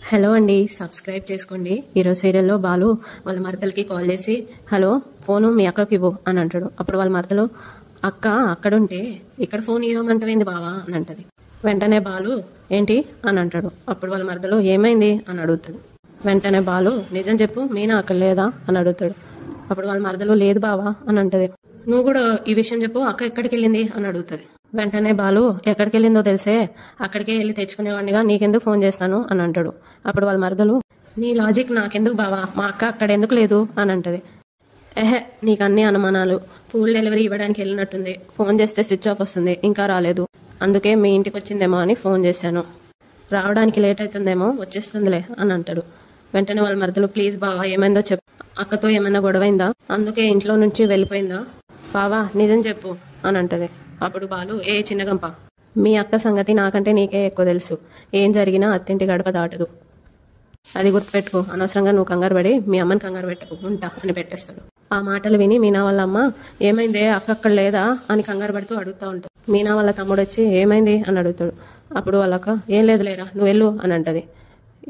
Hello అండి, subscribe చేసుకోండి. ఈరోజు సీరియల్లో బాలు వాళ్ళ మరదలకి కాల్ చేసి హలో ఫోను మీ అక్కకి ఇవ్వు అని అంటాడు. అప్పుడు వాళ్ళ మరదలు అక్క అక్కడుంటే ఇక్కడ ఫోన్ ఇవ్వమంటవేంది బావా అని అంటది. వెంటనే బాలు ఏంటి అని అంటాడు. అప్పుడు వాళ్ళ మరదలు ఏమైంది అని అడుగుతాడు. వెంటనే బాలు నిజం చెప్పు మీనా అక్కడ లేదా అని అడుగుతాడు. అప్పుడు వాళ్ళ మరదలు లేదు బావా అని అంటది. నువ్వు కూడా ఈ విషయం చెప్పు, అక్క ఎక్కడికి వెళ్ళింది అని అడుగుతుంది. వెంటనే బాలు ఎక్కడికి వెళ్ళిందో తెలిసే అక్కడికే వెళ్ళి తెచ్చుకునేవాడినిగా, నీకెందుకు ఫోన్ చేస్తాను అని అంటాడు. అప్పుడు వాళ్ళ మరదలు నీ లాజిక్ నాకెందుకు బావా, మా అక్క అక్కడ ఎందుకు లేదు అని అంటది. నీకు అన్ని అనుమానాలు, పూల్ డెలివరీ ఇవ్వడానికి వెళ్ళినట్టుంది, ఫోన్ చేస్తే స్విచ్ ఆఫ్ వస్తుంది, ఇంకా రాలేదు, అందుకే మీ ఇంటికి వచ్చిందేమో అని ఫోన్ చేశాను, రావడానికి లేట్ అవుతుందేమో, వచ్చేస్తుందిలే అని అంటాడు. వెంటనే వాళ్ళ మరదలు ప్లీజ్ బావా ఏమైందో చెప్పు, అక్కతో ఏమైనా గొడవైందా, అందుకే ఇంట్లో నుంచి వెళ్ళిపోయిందా, బావా నిజం చెప్పు అని అంటది. అప్పుడు బాలు చిన్నగంప, మీ అక్క సంగతి నాకంటే నీకే ఎక్కువ తెలుసు, ఏం జరిగినా అత్తింటి గడప దాటదు, అది గుర్తుపెట్టుకో, అనవసరంగా నువ్వు కంగారు పడి మీ అమ్మని కంగారు పెట్టకు, ఉంటా అని పెట్టేస్తాడు. ఆ మాటలు విని మీనా వాళ్ళ అమ్మ ఏమైందే అక్క అక్కడ లేదా అని కంగారు పడుతూ అడుగుతూ ఉంటాడు. మీనా వాళ్ళ తమ్ముడు వచ్చి ఏమైంది అని అడుగుతాడు. అప్పుడు వాళ్ళక్క ఏం లేదు లేరా నువ్వు వెళ్ళు అని అంటది.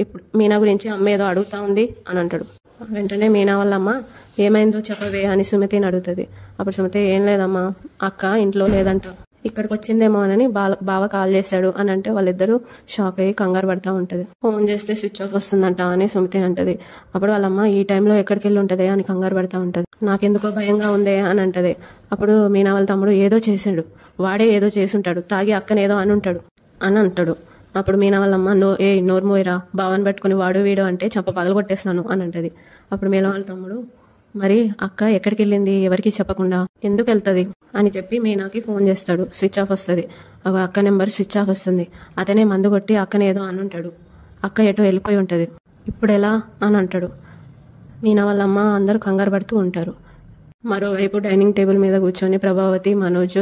ఇప్పుడు మీనా గురించి అమ్మ ఏదో అడుగుతా ఉంది అని అంటాడు. వెంటనే మీనా వాళ్ళ అమ్మ ఏమైందో చెప్పవే అని సుమతిని అడుగుతుంది. అప్పుడు సుమతి ఏం లేదమ్మా, అక్క ఇంట్లో లేదంట, ఇక్కడికి వచ్చిందేమో అని బావ కాల్ చేశాడు అని అంటే వాళ్ళిద్దరూ షాక్ అయ్యి కంగారు పడతా ఉంటది. ఫోన్ చేస్తే స్విచ్ ఆఫ్ వస్తుందంట అని సుమతి అంటది. అప్పుడు వాళ్ళమ్మ ఈ టైంలో ఎక్కడికి వెళ్ళి ఉంటది అని కంగారు పడతా ఉంటది. నాకెందుకో భయంగా ఉందే అని అంటది. అప్పుడు మీనా వాళ్ళ తమ్ముడు ఏదో చేశాడు, వాడే ఏదో చేసుంటాడు, తాగి అక్కనేదో అని ఉంటాడు అని అంటాడు. అప్పుడు మీనా వాళ్ళమ్మ నోరు మోయిరా, బావని పట్టుకుని వాడు వీడు అంటే చంప పగలగొట్టేస్తాను అని అంటది. అప్పుడు మీనా వాళ్ళ తమ్ముడు మరి అక్క ఎక్కడికి వెళ్ళింది, ఎవరికి చెప్పకుండా ఎందుకు వెళ్తుంది అని చెప్పి మీనాకి ఫోన్ చేస్తాడు. స్విచ్ ఆఫ్ వస్తుంది. అక్క నెంబర్ స్విచ్ ఆఫ్ వస్తుంది. అతనే మందు కొట్టి అక్కనేదో అని ఉంటాడు. అక్క ఎటో వెళ్ళిపోయి ఉంటుంది, ఇప్పుడు ఎలా అని అంటాడు. మీనా వాళ్ళమ్మ అందరూ కంగారు పడుతూ ఉంటారు. మరోవైపు డైనింగ్ టేబుల్ మీద కూర్చొని ప్రభావతి, మనోజ్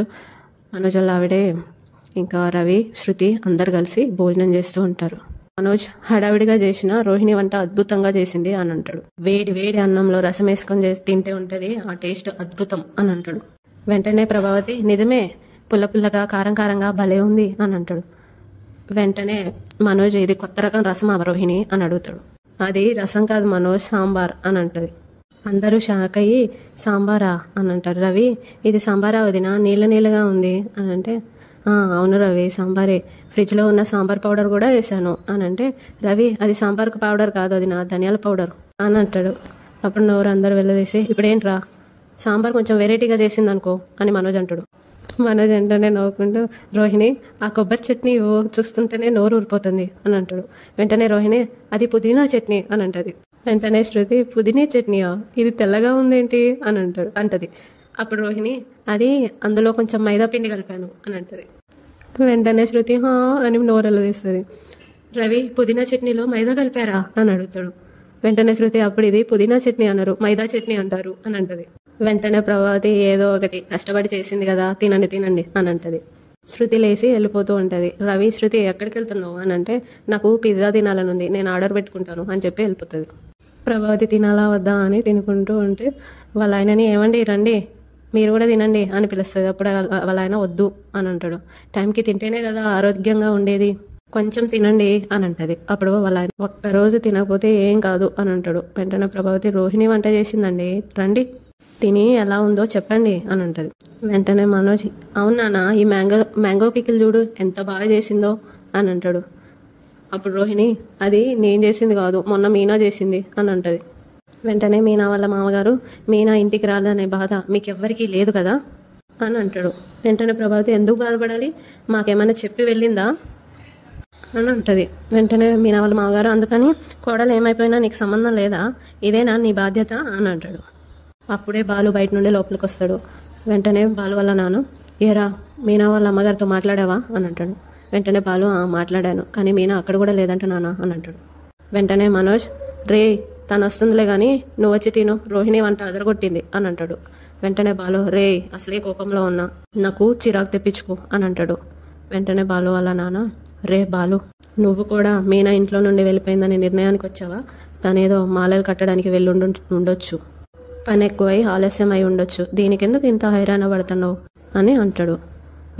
వాళ్ళ ఆవిడే, ఇంకా రవి, శృతి అందరు కలిసి భోజనం చేస్తూ ఉంటారు. మనోజ్ హడావిడిగా చేసిన రోహిణి వంట అద్భుతంగా చేసింది అని అంటాడు. వేడి వేడి అన్నంలో రసం వేసుకొని తింటే ఉంటది, ఆ టేస్ట్ అద్భుతం అని అంటాడు. వెంటనే ప్రభావతి నిజమే, పుల్ల పుల్లగా కారం కారంగా భలే ఉంది అని అంటాడు. వెంటనే మనోజ్ ఇది కొత్త రకం రసం రోహిణి అని అడుగుతాడు. అది రసం కాదు మనోజ్, సాంబార్ అని అంటది. అందరూ షాక్ అయ్యి సాంబారా అని అంటారు. రవి ఇది సాంబారా వదినా, నీళ్ళ నీళ్ళగా ఉంది అని అంటే అవును రవి సాంబారే, ఫ్రిడ్జ్లో ఉన్న సాంబార్ పౌడర్ కూడా వేసాను అని అంటే రవి అది సాంబార్ పౌడర్ కాదు, అది నా ధనియాల పౌడర్ అని అంటాడు. అప్పుడు నోరు అందరు వెళ్ళదీసి ఇప్పుడు ఏంట్రా సాంబార్ కొంచెం వెరైటీగా చేసింది అనుకో అని మనోజ్ అంటాడు. మనోజ్ వెంటనే నవ్వుకుంటూ రోహిణి ఆ కొబ్బరి చట్నీ చూస్తుంటేనే నోరు ఊరిపోతుంది అని అంటాడు. వెంటనే రోహిణి అది పుదీనా చట్నీ అని అంటది. వెంటనే శృతి పుదీనా చట్నీయా, ఇది తెల్లగా ఉందేంటి అని అంటది. అప్పుడు రోహిణి అది అందులో కొంచెం మైదా పిండి కలిపాను అని అంటది. వెంటనే శృతి అని నోరెల్ల తీస్తుంది. రవి పుదీనా చట్నీలో మైదా కలిపారా అని అడుగుతాడు. వెంటనే శృతి అప్పుడు ఇది పుదీనా చట్నీ అన్నారు, మైదా చట్నీ అంటారు అని అంటది. వెంటనే ప్రభావతి ఏదో ఒకటి కష్టపడి చేసింది కదా, తినండి అని అంటది. శృతి లేచి వెళ్ళిపోతూ ఉంటది. రవి శృతి ఎక్కడికి వెళ్తున్నావు అని అంటే నాకు పిజ్జా తినాలని ఉంది, నేను ఆర్డర్ పెట్టుకుంటాను అని చెప్పి వెళ్ళిపోతుంది. ప్రభావతి తినాలా వద్దా అని తినుకుంటూ ఉంటే వాళ్ళ ఆయనని ఏమండి రండి మీరు కూడా తినండి అని పిలుస్తుంది. అప్పుడు వాళ్ళ ఆయన వద్దు అని అంటాడు. టైంకి తింటేనే కదా ఆరోగ్యంగా ఉండేది, కొంచెం తినండి అని అంటది. అప్పుడు వాళ్ళ ఆయన ఒక్కరోజు తినకపోతే ఏం కాదు అని అంటాడు. వెంటనే ప్రభావతి రోహిణి వంట చేసిందండి, రండి తిని ఎలా ఉందో చెప్పండి అని అంటది. వెంటనే మనోజ్ అవునా ఈ మ్యాంగో పికిల్ చూడు ఎంత బాగా చేసిందో అని అంటాడు. అప్పుడు రోహిణి అది నేను చేసింది కాదు, మొన్న మీనా చేసింది అని అంటది. వెంటనే మీనా వాళ్ళ మామగారు మీనా ఇంటికి రాదనే బాధ మీకెవ్వరికీ లేదు కదా అని అంటాడు. వెంటనే ప్రభావతి ఎందుకు బాధపడాలి, మాకేమైనా చెప్పి వెళ్ళిందా అని అంటది. వెంటనే మీనా వాళ్ళ మామగారు అందుకని కోడలు ఏమైపోయినా నీకు సంబంధం లేదా, ఇదేనా నీ బాధ్యత అని అంటాడు. అప్పుడే బాలు బయట నుండి లోపలికి వస్తాడు. వెంటనే బాలు వాళ్ళ నాన్న ఏరా మీనా వాళ్ళ అమ్మగారితో మాట్లాడావా అని అంటాడు. వెంటనే బాలు మాట్లాడాను, కానీ మీనా అక్కడ కూడా లేదంట నాన్న అని అంటాడు. వెంటనే మనోజ్ తను వస్తుందిలే కానీ నువ్వు వచ్చి తిను, రోహిణి వంట అదరగొట్టింది అని అంటాడు. వెంటనే బాలు అసలే కోపంలో ఉన్నా, నాకు చిరాకు తెప్పించుకో అని అంటాడు. వెంటనే బాలు వాళ్ళ నాన్న బాలు నువ్వు కూడా మీనా ఇంట్లో నుండి వెళ్ళిపోయిందని నిర్ణయానికి వచ్చావా, తనేదో మాలలు కట్టడానికి వెళ్ళి ఉండొచ్చు, పని ఎక్కువై ఆలస్యం అయి ఉండొచ్చు, దీనికెందుకు ఇంత హైరాణ పడుతున్నావు అని అంటాడు.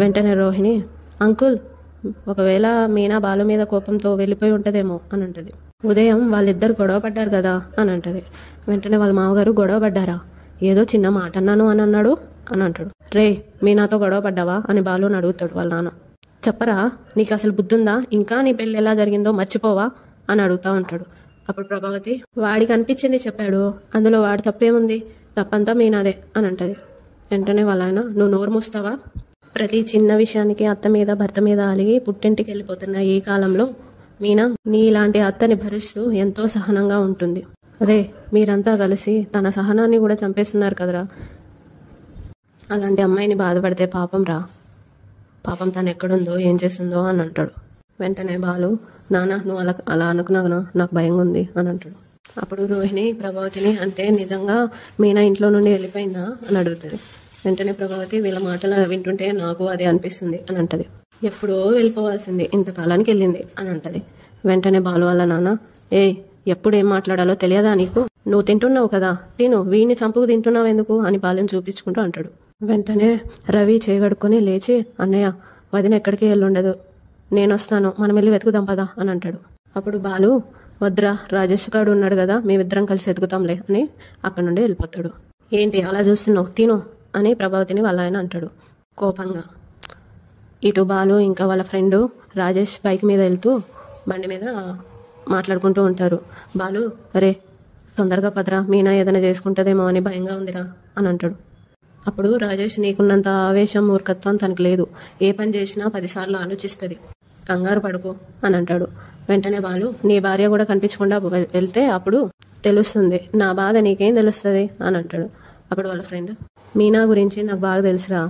వెంటనే రోహిణి అంకుల్ ఒకవేళ మీనా బాలు మీద కోపంతో వెళ్ళిపోయి ఉంటుందేమో అని అంటది. ఉదయం వాళ్ళిద్దరు గొడవ పడ్డారు కదా అని అంటది. వెంటనే వాళ్ళ మామగారు గొడవ పడ్డారా, ఏదో చిన్న మాట అన్నాను అని అన్నాడు అని అంటాడు. రే మీనాతో గొడవ పడ్డావా అని బాలుని అడుగుతాడు వాళ్ళ నాన్న. చెప్పరా, నీకు అసలు బుద్ధుందా, ఇంకా నీ పెళ్ళి ఎలా జరిగిందో మర్చిపోవా అని అడుగుతా ఉంటాడు. అప్పుడు ప్రభావతి వాడికి అనిపించింది చెప్పాడు, అందులో వాడి తప్పేముంది, తప్పంతా మీనాదే అని అంటది. వెంటనే వాళ్ళ ఆయన నువ్వు నోరు మూస్తావా, ప్రతి చిన్న విషయానికి అత్త మీద భర్త మీద అలిగి పుట్టింటికి వెళ్ళిపోతున్న ఈ కాలంలో మీనా నీలాంటి అత్తని భరిస్తూ ఎంతో సహనంగా ఉంటుంది. రే మీరంతా కలిసి తన సహనాన్ని కూడా చంపేస్తున్నారు కదరా, అలాంటి అమ్మాయిని బాధపడితే పాపం రా, పాపం తను ఎక్కడుందో ఏం చేస్తుందో అని అంటాడు. వెంటనే బాలు నాన్న నువ్వు అలా అనుకున్నాను, నాకు భయంగా ఉంది అని అంటాడు. అప్పుడు రోహిణి ప్రభావతిని అంటే నిజంగా మీనా ఇంట్లో నుండి వెళ్ళిపోయిందా అని అడుగుతుంది. వెంటనే ప్రభావతి వీళ్ళ మాటలు వింటుంటే నాకు అదే అనిపిస్తుంది అని అంటది. ఎప్పుడో వెళ్ళిపోవాల్సింది ఇంతకాలానికి వెళ్ళింది అని అంటది. వెంటనే బాలు వాళ్ళ నాన్న ఎప్పుడు ఏం మాట్లాడాలో తెలియదా నీకు, నువ్వు తింటున్నావు కదా తిను, వీడిని చంపుకు తింటున్నావు ఎందుకు అని బాలుని చూపించుకుంటూ అంటాడు. వెంటనే రవి చేయగడుకొని లేచి అన్నయ్య వదిన ఎక్కడికి వెళ్ళుండదు, నేను వస్తాను, మనం వెళ్ళి వెతుకుదాం పదా అని అంటాడు. అప్పుడు బాలు వద్రా రాజేష్ గారు ఉన్నాడు కదా, మేమిద్దరం కలిసి వెతుకుతాంలే అని అక్కడ నుండి వెళ్ళిపోతాడు. ఏంటి అలా చూస్తున్నావు, తిను అని ప్రభావతిని వాళ్ళ ఆయన అంటాడు కోపంగా. ఇటు బాలు ఇంకా వాళ్ళ ఫ్రెండు రాజేష్ బైక్ మీద వెళ్తూ బండి మీద మాట్లాడుకుంటూ ఉంటారు. బాలు అరే తొందరగా పదరా, మీనా ఏదైనా చేసుకుంటుందేమో అని భయంగా ఉందిరా అని అంటాడు. అప్పుడు రాజేష్ నీకున్నంత ఆవేశం మూర్ఖత్వం తనకు లేదు, ఏ పని చేసినా 10 సార్లు ఆలోచిస్తుంది, కంగారు పడుకో అని అంటాడు. వెంటనే బాలు నీ భార్య కూడా కనిపించకుండా వెళ్తే అప్పుడు తెలుస్తుంది, నా బాధ నీకేం తెలుస్తుంది అని అంటాడు. అప్పుడు వాళ్ళ ఫ్రెండ్ మీనా గురించి నాకు బాగా తెలుసురా,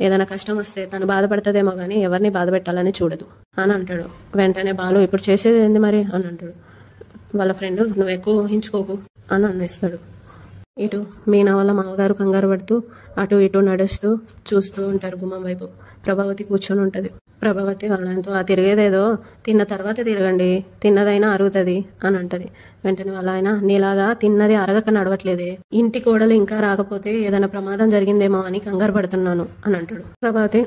ఏదైనా కష్టం వస్తే తను బాధపడుతుందేమో కానీ ఎవరిని బాధ పెట్టాలని చూడదు అని అంటాడు. వెంటనే బాలు ఇప్పుడు చేసేది ఏంది మరి అని అంటాడు. వాళ్ళ ఫ్రెండ్ నువ్వు ఎక్కువ ఊహించుకోకు అని అనేస్తాడు. ఇటు మీనా వాళ్ళ మామగారు కంగారు పడుతూ అటు ఇటు నడుస్తూ చూస్తూ ఉంటారు గుమ్మం వైపు. ప్రభావతి కూర్చొని ఉంటుంది. ప్రభావతి వాళ్ళతో ఆ తిరిగేదేదో తిన్న తర్వాత తిరగండి, తిన్నదైనా అరుగుతుంది అని అంటది. వెంటనే వాళ్ళ ఆయన నీలాగా తిన్నది అరగక నడవట్లేదే, ఇంటి కోడలు ఇంకా రాకపోతే ఏదైనా ప్రమాదం జరిగిందేమో అని కంగారు పడుతున్నాను అని అంటాడు. ప్రభావతి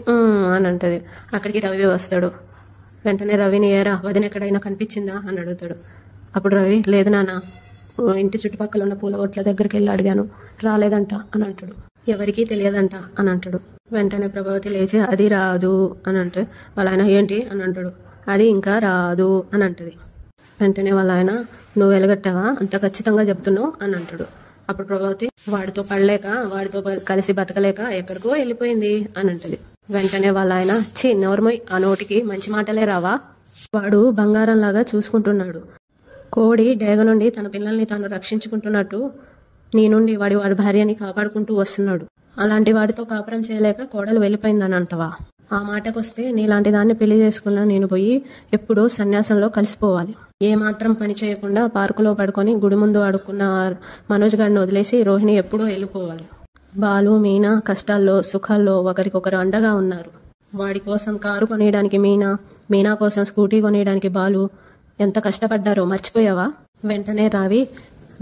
అని అంటది. అక్కడికి రవి వస్తాడు. వెంటనే రవిని ఏరా వదిన ఎక్కడైనా కనిపించిందా అని అడుగుతాడు. అప్పుడు రవి లేదు నాన్న, ఇంటి చుట్టుపక్కల ఉన్న పూలగొట్ల దగ్గరికి వెళ్ళి అడిగాను, రాలేదంట అని అంటాడు. ఎవరికీ తెలియదంట అని అంటాడు. వెంటనే ప్రభావతి లేచి అది రాదు అని అంటే వాళ్ళ ఆయన ఏంటి అని అంటాడు. అది ఇంకా రాదు అని అంటది. వెంటనే వాళ్ళ ఆయన నువ్వు వెలగట్టావా, అంత ఖచ్చితంగా చెప్తున్నావు అని అంటాడు. అప్పుడు ప్రభావతి వాడితో పడలేక వాడితో కలిసి బతకలేక ఎక్కడికో వెళ్ళిపోయింది అని అంటది. వెంటనే వాళ్ళ ఆయన నోర్మోయ్, ఆ నోటికి మంచి మాటలే రావా, వాడు బంగారం లాగా చూసుకుంటున్నాడు, కోడి డేగ నుండి తన పిల్లల్ని తాను రక్షించుకుంటున్నట్టు నీ నుండి వాడి భార్యని కాపాడుకుంటూ వస్తున్నాడు, అలాంటి వాడితో కాపురం చేయలేక కోడలు వెళ్ళిపోయిందని అంటవా, ఆ మాటకొస్తే నీలాంటి దాన్ని పెళ్లి చేసుకున్నా నేను పోయి ఎప్పుడో సన్యాసంలో కలిసిపోవాలి, ఏమాత్రం పని చేయకుండా పార్కులో పడుకొని గుడి ముందు అడుక్కున్న మనోజ్ గారిని వదిలేసి రోహిణి ఎప్పుడో వెళ్ళిపోవాలి. బాలు మీనా కష్టాల్లో సుఖాల్లో ఒకరికొకరు అండగా ఉన్నారు. వాడి కోసం కారు కొనేయడానికి మీనా కోసం స్కూటీ కొనేయడానికి బాలు ఎంత కష్టపడ్డారో మర్చిపోయావా. వెంటనే రావి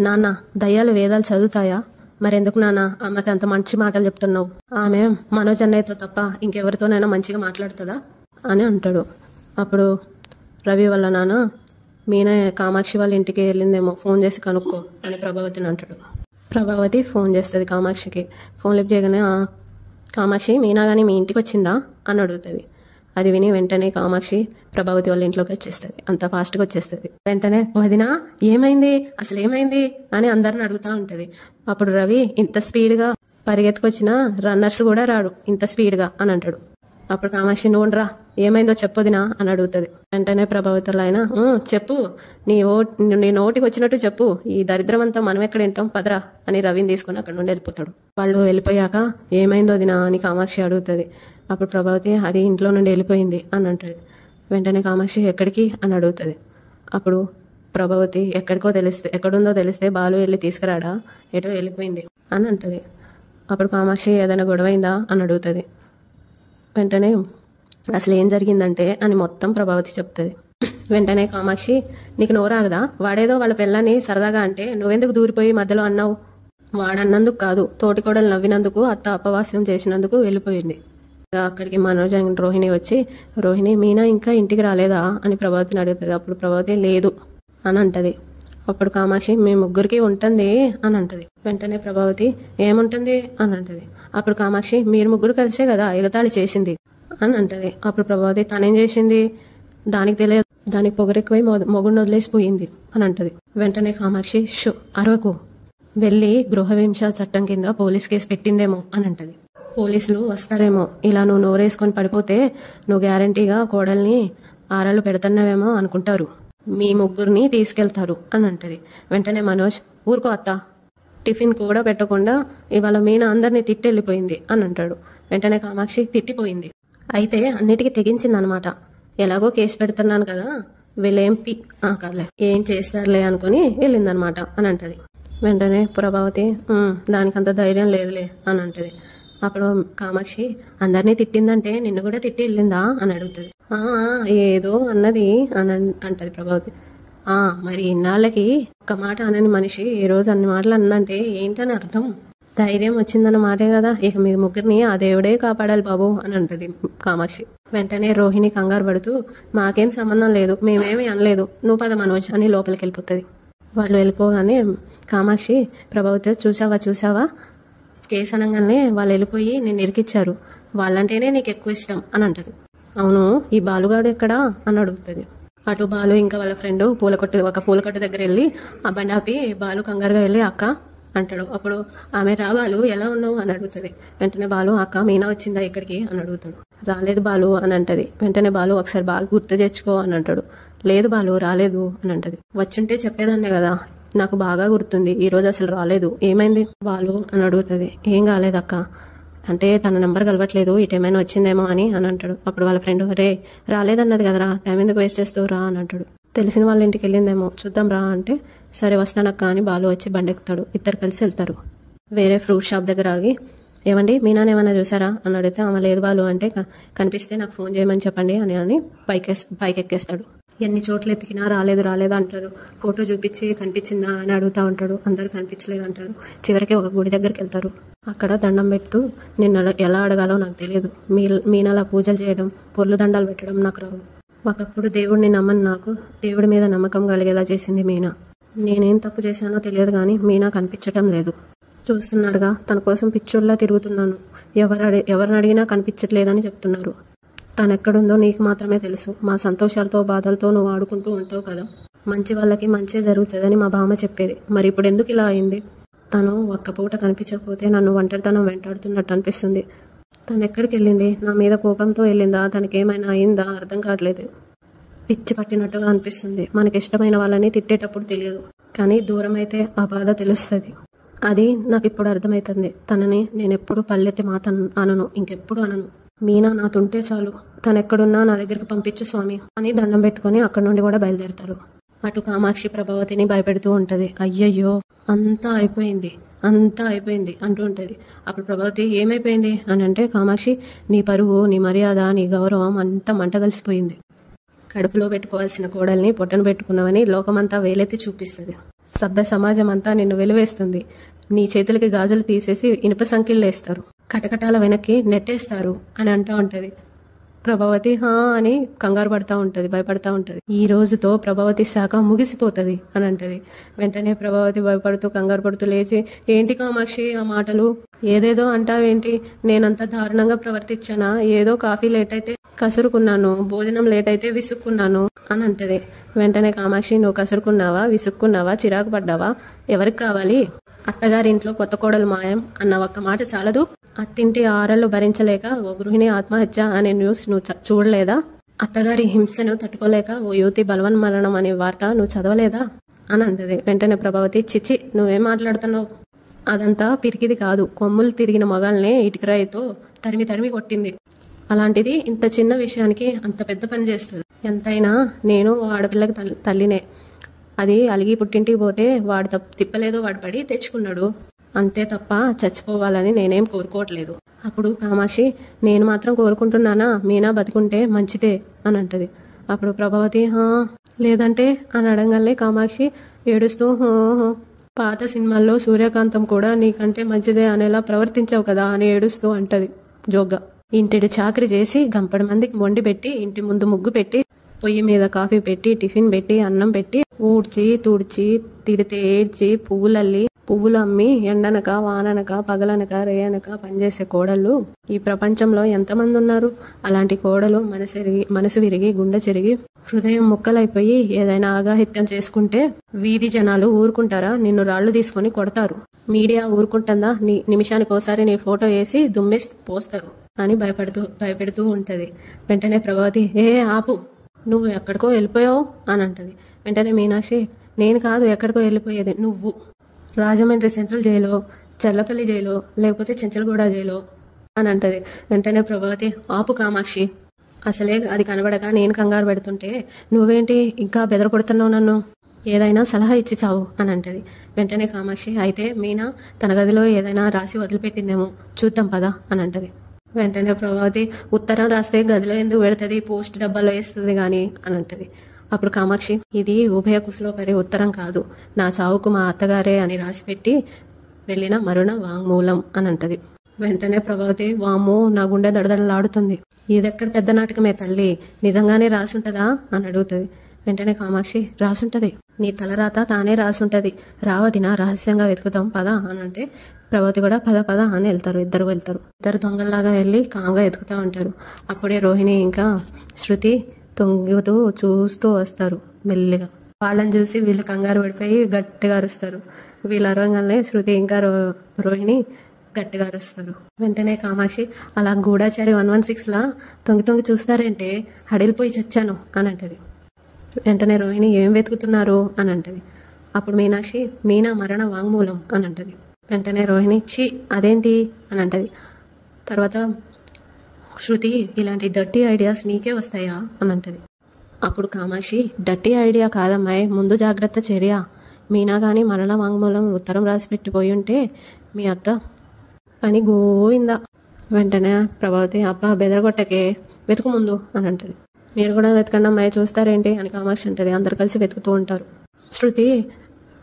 నాన్న దయ్యాలు వేదాలు చదువుతాయా, మరెందుకు నాన్న ఆమెకి అంత మంచి మాటలు చెప్తున్నావు, ఆమె మనోజ్ అన్నయ్యతో తప్ప ఇంకెవరితోనైనా మంచిగా మాట్లాడుతుందా అని అంటాడు. అప్పుడు రవి వల్ల నాన్న మీనా కామాక్షి వాళ్ళ ఇంటికి వెళ్ళిందేమో, ఫోన్ చేసి కనుక్కో అని ప్రభావతిని అంటాడు. ప్రభావతి ఫోన్ చేస్తుంది కామాక్షికి. ఫోన్ లిఫ్ట్ చేయగానే కామాక్షి మీనా కానీ మీ ఇంటికి వచ్చిందా అని అడుగుతుంది. అది విని వెంటనే కామాక్షి ప్రభావతి వాళ్ళ ఇంట్లోకి వచ్చేస్తుంది, అంత ఫాస్ట్గా వచ్చేస్తుంది. వెంటనే వదినా ఏమైంది, అసలు ఏమైంది అని అందరిని అడుగుతూ ఉంటుంది. అప్పుడు రవి ఇంత స్పీడ్గా పరిగెత్తుకొచ్చిన రన్నర్స్ కూడా రాడు ఇంత స్పీడ్గా అని అంటాడు. అప్పుడు కామాక్షి నువ్వురా ఏమైందో చెప్పొదినా అని అడుగుతుంది. వెంటనే ప్రభావతులు ఆయన చెప్పు, నీ నోటికి వచ్చినట్టు చెప్పు, ఈ దరిద్రం అంతా మనం ఎక్కడ వింటాం పదరా అని రవిని తీసుకుని అక్కడ నుండి వెళ్ళిపోతాడు. వాళ్ళు వెళ్ళిపోయాక ఏమైందో వదినా అని కామాక్షి అడుగుతుంది. అప్పుడు ప్రభావతి అది ఇంట్లో నుండి వెళ్ళిపోయింది అని అంటుంది. వెంటనే కామాక్షి ఎక్కడికి అని అడుగుతుంది. అప్పుడు ప్రభావతి ఎక్కడుందో తెలిస్తే బాలు వెళ్ళి తీసుకురాడా, ఎటో వెళ్ళిపోయింది అని అంటుంది. అప్పుడు కామాక్షి ఏదైనా గొడవైందా అని అడుగుతుంది. వెంటనే అసలు ఏం జరిగిందంటే అని మొత్తం ప్రభావతి చెప్తుంది. వెంటనే కామాక్షి నీకు నోరాగదా, వాడేదో వాళ్ళ పిల్లని సరదాగా అంటే నువ్వెందుకు దూరిపోయి మధ్యలో అన్నావు, వాడన్నందుకు కాదు తోటికోడలు నవ్వినందుకు అత్త అపవాస్యం చేసినందుకు వెళ్ళిపోయింది. అక్కడికి మనోజ్ అండ్ రోహిణి వచ్చి రోహిణి మీనా ఇంకా ఇంటికి రాలేదా అని ప్రభావతిని అడుగుతుంది. అప్పుడు ప్రభావతి లేదు అని అంటది. అప్పుడు కామాక్షి మీ ముగ్గురికి ఉంటుంది అని అంటది. వెంటనే ప్రభావతి ఏముంటుంది అని అంటది. అప్పుడు కామాక్షి మీరు ముగ్గురు కలిసే కదా ఎగతాళి చేసింది అని అంటది. అప్పుడు ప్రభావతి తనేం చేసింది, దానికి తెలియదు, దానికి పొగరెక్కువై మొగుడిని వదిలేసిపోయింది అని అంటది. వెంటనే కామాక్షి అరవకు, వెళ్ళి గృహహింస చట్టం కింద పోలీస్ కేసు పెట్టిందేమో అని అంటది. పోలీసులు వస్తారేమో, ఇలా నువ్వు నోరేసుకొని పడిపోతే నువ్వు గ్యారంటీగా కోడల్ని ఆరాలు పెడుతున్నావేమో అనుకుంటారు, మీ ముగ్గురిని తీసుకెళ్తారు అని అంటది. వెంటనే మనోజ్ ఊరుకో అత్త, టిఫిన్ కూడా పెట్టకుండా ఇవాళ మీనా అందరినీ తిట్టెళ్ళిపోయింది అని అంటాడు. వెంటనే కామాక్షి తిట్టిపోయింది, అయితే అన్నిటికీ తెగించిందనమాట. ఎలాగో కేసు పెడుతున్నాను కదా వీళ్ళేం కాదులే ఏం చేస్తారులే అనుకుని వెళ్ళిందనమాట అని అంటది. వెంటనే ప్రభావతి దానికంత ధైర్యం లేదులే అని అంటది. అప్పుడు కామాక్షి అందరినీ తిట్టిందంటే నిన్ను కూడా తిట్టి వెళ్ళిందా అని అడుగుతుంది. ఏదో అన్నది అని అంటది ప్రభావతి. మరి ఇన్నాళ్ళకి ఒక్క మాట అనని మనిషి ఈ రోజు అన్ని మాటలు అందంటే ఏంటని అర్థం, ధైర్యం వచ్చిందన్న మాటే కదా, ఇక మీ ముగ్గురిని ఆ దేవుడే కాపాడాలి బాబు అని అంటది కామాక్షి. వెంటనే రోహిణి కంగారు పడుతూ మాకేం సంబంధం లేదు, మేమేమీ అనలేదు, నువ్వు పద మనోజ్ అని లోపలికి వెళ్ళిపోతుంది. వాళ్ళు వెళ్ళిపోగానే కామాక్షి ప్రభావతి చూసావా కేసు అనగానే వాళ్ళు వెళ్ళిపోయి నేను ఇరికిచ్చారు, వాళ్ళంటేనే నీకు ఎక్కువ ఇష్టం అని అంటది. అవును ఈ బాలుగాడు ఎక్కడా అని అడుగుతుంది. అటు బాలు ఇంకా వాళ్ళ ఫ్రెండ్ ఒక పూలకొట్టు దగ్గర వెళ్ళి ఆ బండి ఆపి బాలు కంగారుగా వెళ్ళి అక్క అంటాడు. అప్పుడు ఆమె రా బాలు ఎలా ఉన్నావు అని అడుగుతుంది. వెంటనే బాలు అక్క మీనా వచ్చిందా ఇక్కడికి అని అడుగుతాడు. రాలేదు బాలు అని అంటది. వెంటనే బాలు ఒకసారి బాగా గుర్తు తెచ్చుకో అని అంటాడు. లేదు బాలు రాలేదు అని అంటది. వచ్చుంటే చెప్పేదాన్నే కదా, నాకు బాగా గుర్తుంది, ఈ రోజు అసలు రాలేదు, ఏమైంది బాలు అని అడుగుతుంది. ఏం కాలేదక్క అంటే తన నెంబర్ కలవట్లేదు, ఇటేమైనా వచ్చిందేమో అని అంటాడు. అప్పుడు వాళ్ళ ఫ్రెండ్ రే రాలేదన్నది కదరా, టైం ఎందుకు వేస్ట్ చేస్తావు రా అని అంటాడు. తెలిసిన వాళ్ళ ఇంటికి వెళ్ళిందేమో చూద్దాం రా అంటే సరే వస్తానక్క అని బాలు వచ్చి బండి ఎక్కుతాడు. ఇద్దరు కలిసి వెళ్తారు. వేరే ఫ్రూట్ షాప్ దగ్గర ఆగి ఏమండి మీనాని ఏమైనా చూసారా అని అడిగితే ఆమె లేదు బాలు అంటే కనిపిస్తే నాకు ఫోన్ చేయమని చెప్పండి అని పైకి ఎక్కేస్తాడు. ఎన్ని చోట్ల ఎతికినా రాలేదు అంటారు. ఫోటో చూపించి కనిపించిందా అని అడుగుతూ ఉంటాడు. అందరూ కనిపించలేదు అంటారు. చివరికి ఒక గుడి దగ్గరికి వెళ్తారు. అక్కడ దండం పెడుతూ నిన్ను ఎలా అడగాలో నాకు తెలియదు, మీనలా పూజలు చేయడం పొర్లు దండాలు పెట్టడం నాకు రావు, ఒకప్పుడు దేవుడిని నమ్మని నాకు దేవుడి మీద నమ్మకం కలిగేలా చేసింది మీనా, నేనేం తప్పు చేశానో తెలియదు కానీ మీనా కనిపించటం లేదు, చూస్తున్నారుగా తన కోసం పిచ్చోళ్ళలా తిరుగుతున్నాను, ఎవరిని అడిగినా కనిపించట్లేదని చెప్తున్నారు, తనెక్కడుందో నీకు మాత్రమే తెలుసు, మా సంతోషాలతో బాధలతో నువ్వు ఆడుకుంటూ ఉంటావు కదా, మంచి వాళ్ళకి మంచే జరుగుతుందని మా బామ్మ చెప్పేది, మరి ఇప్పుడు ఎందుకు ఇలా అయింది, తను ఒక్క పూట కనిపించకపోతే నన్ను ఒంటరితనం వెంటాడుతున్నట్టు అనిపిస్తుంది, తను ఎక్కడికి వెళ్ళింది, నా మీద కోపంతో వెళ్ళిందా, తనకేమైనా అయిందా అర్థం కావట్లేదు, పిచ్చి పట్టినట్టుగా అనిపిస్తుంది, మనకి ఇష్టమైన వాళ్ళని తిట్టేటప్పుడు తెలియదు కానీ దూరం అయితే ఆ బాధ తెలుస్తుంది, అది నాకు ఇప్పుడు అర్థమవుతుంది, తనని నేను ఎప్పుడు పల్లెత్తి మాట అనను, ఇంకెప్పుడు అనను, మీనా నాతుంటే చాలు, తను ఎక్కడున్నా నా దగ్గరికి పంపించు స్వామి అని దండం పెట్టుకుని అక్కడి నుండి కూడా బయలుదేరుతారు. అటు కామాక్షి ప్రభావతిని భయపెడుతూ ఉంటది. అయ్యయ్యో అంతా అయిపోయింది అంటూ ఉంటది. అప్పుడు ప్రభావతి ఏమైపోయింది అని అంటే కామాక్షి నీ పరువు, నీ మర్యాద, నీ గౌరవం అంతా మంట కలిసిపోయింది, కడుపులో పెట్టుకోవాల్సిన కోడల్ని పొట్టను పెట్టుకున్నావని లోకమంతా వేలెత్తి చూపిస్తుంది, సభ్య సమాజం అంతా నిన్ను వెలువేస్తుంది, నీ చేతులకి గాజులు తీసేసి ఇనుప సంఖ్యలు వేస్తారు, కటకటాల వెనక్కి నెట్టేస్తారు అని అంటూ ఉంటది. ప్రభావతి అని కంగారు పడతా ఉంటది, భయపడతా ఉంటది. ఈ రోజుతో ప్రభావతి శాఖ ముగిసిపోతుంది అని అంటది. వెంటనే ప్రభావతి భయపడుతూ కంగారు పడుతూ లేచి ఏంటి కామాక్షి ఆ మాటలు, ఏదేదో అంటావేంటి, నేనంత దారుణంగా ప్రవర్తించానా, ఏదో కాఫీ లేట్ అయితే కసురుకున్నాను, భోజనం లేట్ అయితే విసుక్కున్నాను అని అంటది. వెంటనే కామాక్షి నువ్వు కసురుకున్నావా, విసుక్కున్నావా, చిరాకు పడ్డావా, ఎవరికి కావాలి, అత్తగారింట్లో కొత్త కోడలు మాయం అన్న ఒక్క మాట చాలదు, అత్తింటి ఆరళ్ళు భరించలేక ఓ గృహిణి ఆత్మహత్య అనే న్యూస్ నువ్వు చూడలేదా, అత్తగారి హింసను తట్టుకోలేక ఓ యువతి బలవన్మరణం అనే వార్త నువ్వు చదవలేదా అని అంటది. వెంటనే ప్రభావతి చిచ్చి నువ్వేం మాట్లాడుతున్నావు, అదంతా పిరికిది కాదు, కొమ్ములు తిరిగిన మగాల్నే ఇటుకరాయితో తరిమి కొట్టింది, అలాంటిది ఇంత చిన్న విషయానికి అంత పెద్ద పని చేస్తుంది, ఎంతైనా నేను ఆడపిల్లకి తల్లినే, అది అలిగి పుట్టింటికి పోతే వాడు తిప్పలేదో వాడు పడి తెచ్చుకున్నాడు, అంతే తప్ప చచ్చిపోవాలని నేనేం కోరుకోవట్లేదు. అప్పుడు కామాక్షి నేను మాత్రం కోరుకుంటున్నానా, మీనా బతికుంటే మంచిదే అని అంటది. అప్పుడు ప్రభావతి లేదంటే అని అడగలే కామాక్షి ఏడుస్తూ పాత సినిమాల్లో సూర్యకాంతం కూడా నీకంటే మంచిదే అనేలా ప్రవర్తించావు కదా అని ఏడుస్తూ అంటది జోగ్గా. ఇంటిడి చాకరీ చేసి గంపడి మందికి వండి పెట్టి ఇంటి ముందు ముగ్గు పెట్టి పొయ్యి మీద కాఫీ పెట్టి టిఫిన్ పెట్టి అన్నం పెట్టి ఊడ్చి తుడిచి తిడితే ఏడ్చి పువ్వులు అమ్మి ఎండనక వాననక పగలనక రేయనక పనిచేసే కోడళ్ళు ఈ ప్రపంచంలో ఎంతమంది ఉన్నారు? అలాంటి కోడలు మనసు విరిగి గుండె చెరిగి హృదయం ముక్కలైపోయి ఏదైనా ఆగాహిత్యం చేసుకుంటే వీధి జనాలు ఊరుకుంటారా? నిన్ను రాళ్లు తీసుకొని కొడతారు. మీడియా ఊరుకుంటుందా? నిమిషానికి ఒకసారి నీ ఫోటో వేసి దుమ్మేసి పోస్తారు అని భయపెడుతూ ఉంటది. వెంటనే ప్రభావతి, ఆపు, నువ్వు ఎక్కడికో వెళ్ళిపోయావు అని అంటది. వెంటనే మీనాక్షి, నేను కాదు ఎక్కడికో వెళ్ళిపోయేది, నువ్వు రాజమండ్రి సెంట్రల్ జైలో, చల్లపల్లి జైలో, లేకపోతే చెంచల్గూడ జైలో అని అంటది. వెంటనే ప్రభావతి, ఆపు కామాక్షి, అసలే అది కనబడక నేను కంగారు పెడుతుంటే నువ్వేంటి ఇంకా బెదరకొడుతున్నావు నన్ను? ఏదైనా సలహా ఇచ్చి చావు అని అంటది. వెంటనే కామాక్షి, అయితే మీనా తన గదిలో ఏదైనా రాసి వదిలిపెట్టిందేమో చూద్దాం పదా అని అంటది. వెంటనే ప్రభావతి, ఉత్తరం రాస్తే గదిలో ఎందుకు పెడుతుంది, పోస్ట్ డబ్బాలో వేస్తుంది కానీ అని అంటది. అప్పుడు కామాక్షి, ఇది ఉభయ కుశలోపరి ఉత్తరం కాదు, నా చావుకు మా అత్తగారే అని రాసిపెట్టి వెళ్ళిన మరుణ వాంగ్మూలం అని అంటది. వెంటనే ప్రభావతి, వామ్మో, నా గుండె దడదడలాడుతుంది, ఇదెక్కడ పెద్ద నాటకమే తల్లి, నిజంగానే రాసుంటదా అని అడుగుతుంది. వెంటనే కామాక్షి, రాసుంటది, నీ తలరాత తానే రాసుంటది, రావదినా రహస్యంగా వెతుకుతాం పదా అని అంటే ప్రభావతి కూడా పద అని ఇద్దరు వెళ్తారు. ఇద్దరు దొంగల్లాగా వెళ్ళి కామ్గా ఎతుకుతూ ఉంటారు. అప్పుడే రోహిణి ఇంకా శృతి తొంగుతూ చూస్తూ వస్తారు మెల్లిగా. వాళ్ళని చూసి వీళ్ళు కంగారు పడిపోయి గట్టిగా అరుస్తారు. వీళ్ళు అరవంగానే శృతి ఇంకా రోహిణి గట్టిగా అరుస్తారు. వెంటనే కామాక్షి, అలా గూఢాచారి 116లా తొంగి చూస్తారంటే హడిలిపోయి చచ్చాను అని అంటది. వెంటనే రోహిణి, ఏం వెతుకుతున్నారు అని అంటది. అప్పుడు మీనాక్షి, మీనా మరణ వాంగ్మూలం అని అంటది. వెంటనే రోహిణి, ఛీ అదేంటి అని అంటది. తర్వాత శృతి, ఇలాంటి డర్టీ ఐడియాస్ మీకే వస్తాయా అని అంటది. అప్పుడు కామాక్షి, డర్టీ ఐడియా కాదమ్మాయి, ముందు జాగ్రత్త చర్య, మీనా కానీ మరణ వాంగ్మూలం ఉత్తరం రాసి పెట్టిపోయి ఉంటే మీ అత్త అని గోవిందా. వెంటనే ప్రభావతి, అబ్బా బెదరగొట్టకే, వెతుకు ముందు అని అంటది. మీరు కూడా వెతకండి అమ్మాయి, చూస్తారేంటి అని కామాక్షి అంటది. అందరు కలిసి వెతుకుతూ ఉంటారు. శృతి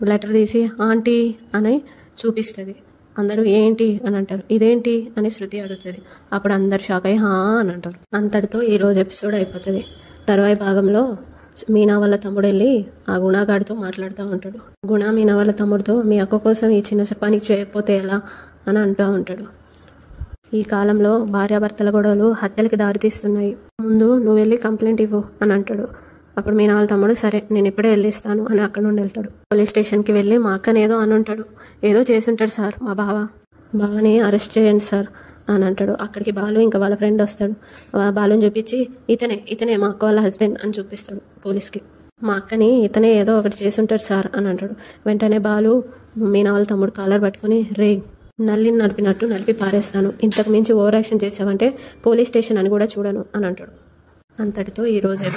లెటర్ తీసి ఆంటీ అని చూపిస్తుంది. అందరూ ఏంటి అని అంటారు. ఇదేంటి అని శృతి అడుగుతుంది. అప్పుడు అందరు షాక్ అయ్యి హా అని అంటారు. అంతటితో ఈరోజు ఎపిసోడ్ అయిపోతుంది. తర్వాయి భాగంలో మీనా వాళ్ళ తమ్ముడు వెళ్ళి ఆ గుణగాడితో మాట్లాడుతూ ఉంటాడు. గుణ మీనా వాళ్ళ తమ్ముడితో, మీ అక్క కోసం ఈ చిన్న పనికి చేయకపోతే ఎలా అని అంటూ ఉంటాడు. ఈ కాలంలో భార్యాభర్తల గొడవలు హత్యలకి దారితీస్తున్నాయి, ముందు నువ్వు వెళ్ళి కంప్లైంట్ ఇవ్వు అని అంటాడు. అప్పుడు మీనా వాళ్ళ తమ్ముడు, సరే నేను ఇప్పుడే వెళ్ళిస్తాను అని అక్కడ నుండి వెళ్తాడు. పోలీస్ స్టేషన్కి వెళ్ళి మా అక్కని ఏదో అని ఉంటాడు. ఏదో చేసుంటాడు సార్, మా బావని అరెస్ట్ చేయండి సార్ అని అంటాడు. అక్కడికి బాలు ఇంకా వాళ్ళ ఫ్రెండ్ వస్తాడు. బాలుని చూపించి, ఇతనే మా అక్క వాళ్ళ హస్బెండ్ అని చూపిస్తాడు పోలీస్కి. మా అక్కని ఇతనే ఏదో ఒకటి చేసుంటాడు సార్ అని అంటాడు. వెంటనే బాలు మీనా వాళ్ళ తమ్ముడు కాలర్ పట్టుకుని, రే నల్లిని నలిపినట్టు నలిపి పారేస్తాను, ఇంతకు మించి ఓవర్ యాక్షన్ చేసావంటే పోలీస్ స్టేషన్ అని కూడా చూడను అని అంటాడు. అంతటితో ఈరోజు